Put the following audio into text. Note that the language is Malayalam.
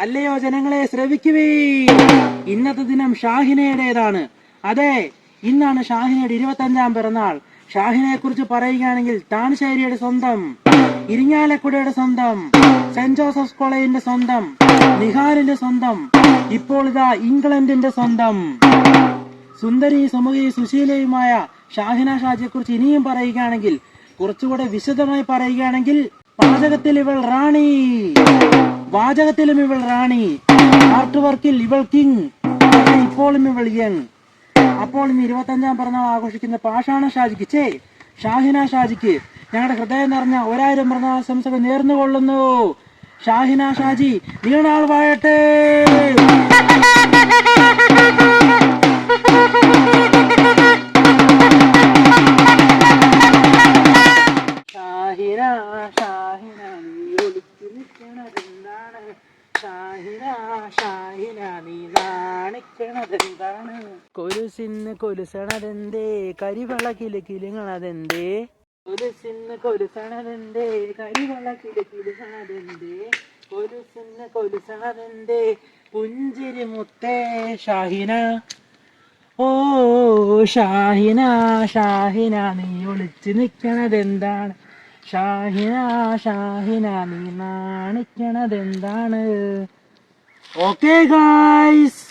അല്ലയോ ജനങ്ങളെ, ശ്രവിക്കുവേ. ഇന്നത്തെ ദിനം ഷാഹിനയുടേതാണ്. അതെ, ഇന്നാണ് ഷാഹിനയുടെ 25ാം പിറന്നാൾ. ഷാഹിനയെ കുറിച്ച് പറയുകയാണെങ്കിൽ താണശ്ശേരിയുടെ സ്വന്തം, ഇരിങ്ങാലക്കുടയുടെ സ്വന്തം, സെന്റ് ജോസഫ്സ് കോളേജിന്റെ സ്വന്തം, നിഹാലിന്റെ സ്വന്തം, ഇപ്പോൾ ഇതാ ഇംഗ്ലണ്ടിന്റെ സ്വന്തം സുന്ദരി സുമുഖി സുശീലയുമായ ഷാഹിന ഷാജിയെ കുറിച്ച് ഇനിയും പറയുകയാണെങ്കിൽ, കുറച്ചുകൂടെ വിശദമായി പറയുകയാണെങ്കിൽ, പാചകത്തിൽ ഇവൾ റാണി, വാചകത്തിലും ഇവൾ റാണി, ആർട്ട് വർക്കിൽ ഇവൾ കിങ്, ഇപ്പോഴും ഇവൾ യങ്. അപ്പോൾ ഇന്ന് 25ാം പിറന്നാൾ ആഘോഷിക്കുന്ന പാഷാണ ഷാജിക്ക്, ഷാഹിന ഷാജിക്ക് ഞങ്ങളുടെ ഹൃദയം നിറഞ്ഞ 1000 പിറന്നാൾ ആശംസകൾ നേർന്നുകൊള്ളുന്നു. ഷാഹിന ഷാജി നീണാൾ വാഴട്ടെ. ഷാഹിന ഷാഹിന നീ ഒളിച്ചു നിൽക്കണതെന്താണ്? ഷാഹിന ഷാഹിന നീ നാണിക്കണതെന്താണ്? കൊലുസിന്ന് കൊലുസണതെന്തേ, കരിവള കിലുകിലുങ്ങണതെന്തേ? കൊലുസിന്ന് കൊലുസണതെന്തേ, കരിവള കിലുകിലുങ്ങണതെന്തേ? കൊലുസിന്ന് കൊലുസണതെന്തേ, പുഞ്ചിരി മുത്തേ ഷാഹിന. ഓ ഷാഹിന ഷാഹിന നീ ഒളിച്ചു നിൽക്കണതെന്താണ്? ഷാഹിന ഷാഹിന നീ നാണിക്കണതെന്താണ്? Okay guys.